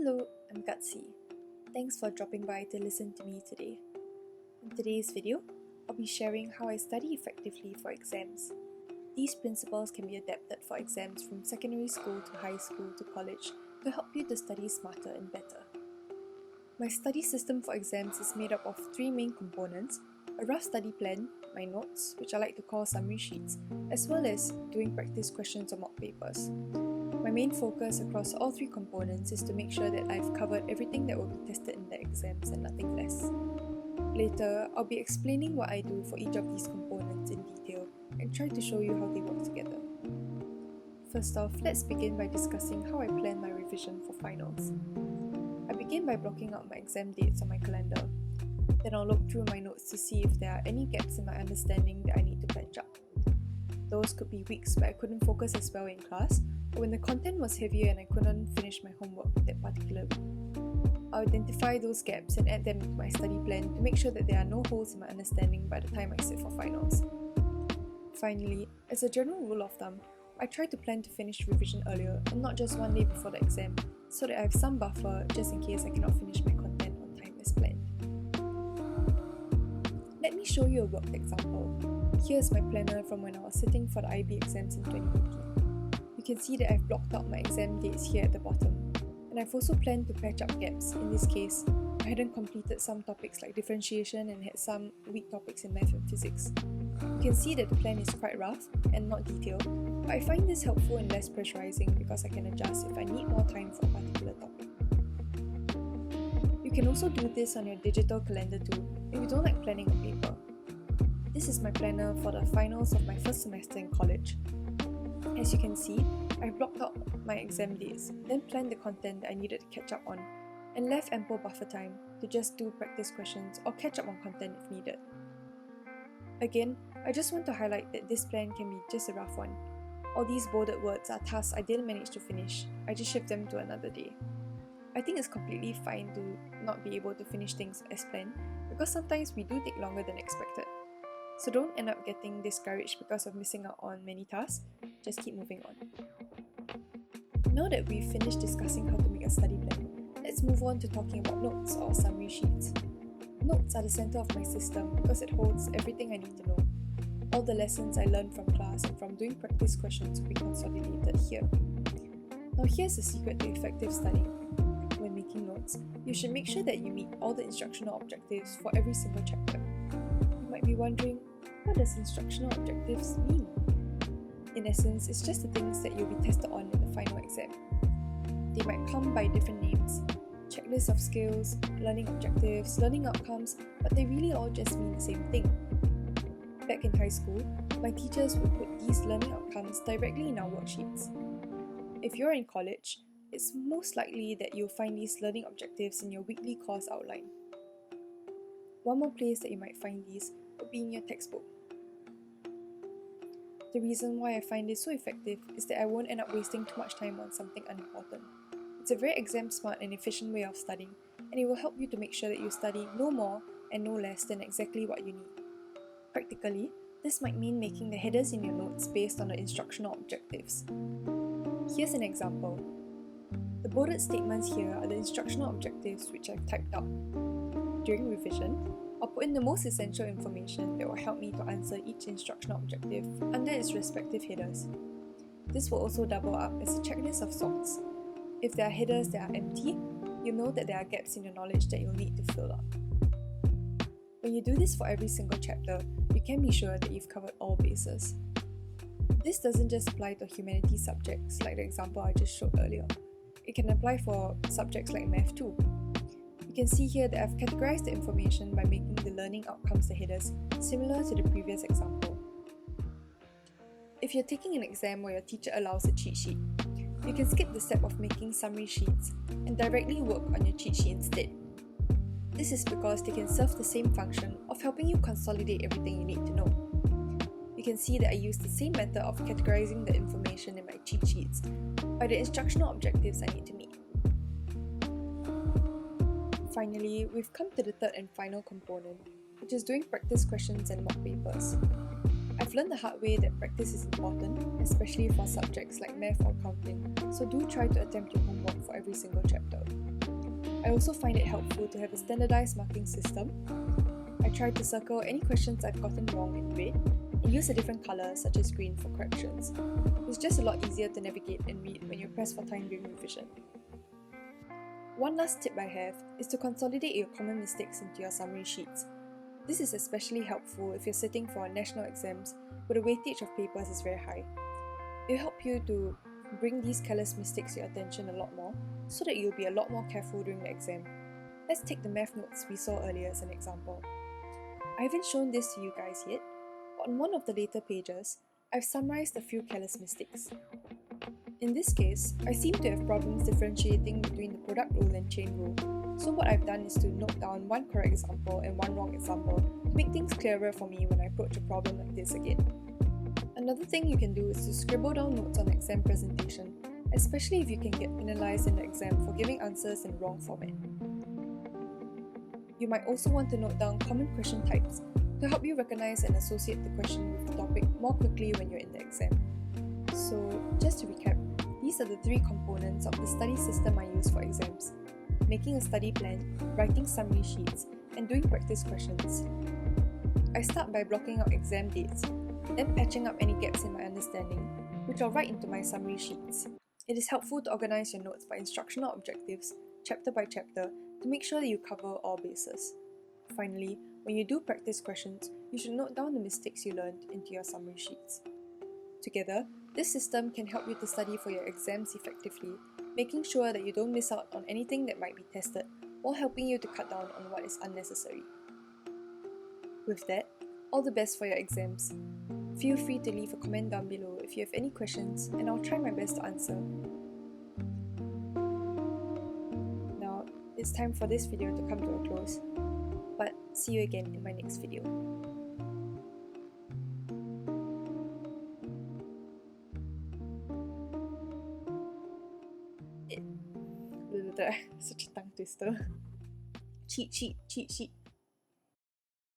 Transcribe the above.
Hello, I'm Gutsy. Thanks for dropping by to listen to me today. In today's video, I'll be sharing how I study effectively for exams. These principles can be adapted for exams from secondary school to high school to college to help you to study smarter and better. My study system for exams is made up of three main components: a rough study plan, my notes, which I like to call summary sheets, as well as doing practice questions or mock papers. My main focus across all three components is to make sure that I've covered everything that will be tested in the exams and nothing less. Later, I'll be explaining what I do for each of these components in detail and try to show you how they work together. First off, let's begin by discussing how I plan my revision for finals. I begin by blocking out my exam dates on my calendar. Then I'll look through my notes to see if there are any gaps in my understanding that I need to patch up. Those could be weeks where I couldn't focus as well in class, or when the content was heavier and I couldn't finish my homework that particular week. I'll identify those gaps and add them to my study plan to make sure that there are no holes in my understanding by the time I sit for finals. Finally, as a general rule of thumb, I try to plan to finish revision earlier and not just one day before the exam, so that I have some buffer just in case I cannot finish my content on time as planned. Let me show you a worked example. Here's my planner from when I was sitting for the IB exams in 2018. You can see that I've blocked out my exam dates here at the bottom, and I've also planned to patch up gaps. In this case, I hadn't completed some topics like differentiation and had some weak topics in math and physics. You can see that the plan is quite rough and not detailed, but I find this helpful and less pressurizing because I can adjust if I need more time for a particular topic. You can also do this on your digital calendar too if you don't like planning on paper. This is my planner for the finals of my first semester in college. As you can see, I blocked out my exam days, then planned the content that I needed to catch up on, and left ample buffer time to just do practice questions or catch up on content if needed. Again, I just want to highlight that this plan can be just a rough one. All these bolded words are tasks I didn't manage to finish, I just shift them to another day. I think it's completely fine to not be able to finish things as planned, because sometimes we do take longer than expected. So don't end up getting discouraged because of missing out on many tasks, just keep moving on. Now that we've finished discussing how to make a study plan, let's move on to talking about notes or summary sheets. Notes are the center of my system because it holds everything I need to know. All the lessons I learned from class and from doing practice questions will be consolidated here. Now here's the secret to effective studying. When making notes, you should make sure that you meet all the instructional objectives for every single chapter. You might be wondering, what does instructional objectives mean? In essence, it's just the things that you'll be tested on in the final exam. They might come by different names: checklist of skills, learning objectives, learning outcomes, but they really all just mean the same thing. Back in high school, my teachers would put these learning outcomes directly in our worksheets. If you're in college, it's most likely that you'll find these learning objectives in your weekly course outline. One more place that you might find these would be in your textbook. The reason why I find this so effective is that I won't end up wasting too much time on something unimportant. It's a very exam smart and efficient way of studying, and it will help you to make sure that you study no more and no less than exactly what you need. Practically, this might mean making the headers in your notes based on the instructional objectives. Here's an example. The bolded statements here are the instructional objectives which I've typed out. During revision, I'll put in the most essential information that will help me to answer each instructional objective under its respective headers. This will also double up as a checklist of sorts. If there are headers that are empty, you'll know that there are gaps in your knowledge that you'll need to fill up. When you do this for every single chapter, you can be sure that you've covered all bases. This doesn't just apply to humanities subjects like the example I just showed earlier. It can apply for subjects like math too. You can see here that I've categorized the information by making the learning outcomes the headers, similar to the previous example. If you're taking an exam where your teacher allows a cheat sheet, you can skip the step of making summary sheets and directly work on your cheat sheet instead. This is because they can serve the same function of helping you consolidate everything you need to know. You can see that I use the same method of categorizing the information in my cheat sheets by the instructional objectives I need to meet. Finally, we've come to the third and final component, which is doing practice questions and mock papers. I've learned the hard way that practice is important, especially for subjects like math or counting, so do try to attempt your homework for every single chapter. I also find it helpful to have a standardized marking system. I try to circle any questions I've gotten wrong in red and use a different color such as green for corrections. It's just a lot easier to navigate and read when you're pressed for time during revision. One last tip I have is to consolidate your common mistakes into your summary sheets. This is especially helpful if you're sitting for national exams where the weightage of papers is very high. It will help you to bring these careless mistakes to your attention a lot more so that you'll be a lot more careful during the exam. Let's take the math notes we saw earlier as an example. I haven't shown this to you guys yet, but on one of the later pages, I've summarized a few careless mistakes. In this case, I seem to have problems differentiating between the product rule and chain rule, so what I've done is to note down one correct example and one wrong example to make things clearer for me when I approach a problem like this again. Another thing you can do is to scribble down notes on the exam presentation, especially if you can get penalized in the exam for giving answers in the wrong format. You might also want to note down common question types to help you recognize and associate the question with the topic more quickly when you're in the exam. So, just to recap, these are the three components of the study system I use for exams: making a study plan, writing summary sheets, and doing practice questions. I start by blocking out exam dates, then patching up any gaps in my understanding, which I'll write into my summary sheets. It is helpful to organize your notes by instructional objectives, chapter by chapter, to make sure that you cover all bases. Finally, when you do practice questions, you should note down the mistakes you learned into your summary sheets. Together, this system can help you to study for your exams effectively, making sure that you don't miss out on anything that might be tested, while helping you to cut down on what is unnecessary. With that, all the best for your exams. Feel free to leave a comment down below if you have any questions, and I'll try my best to answer. Now, it's time for this video to come to a close, but see you again in my next video. Such a tongue twister. Cheat sheet.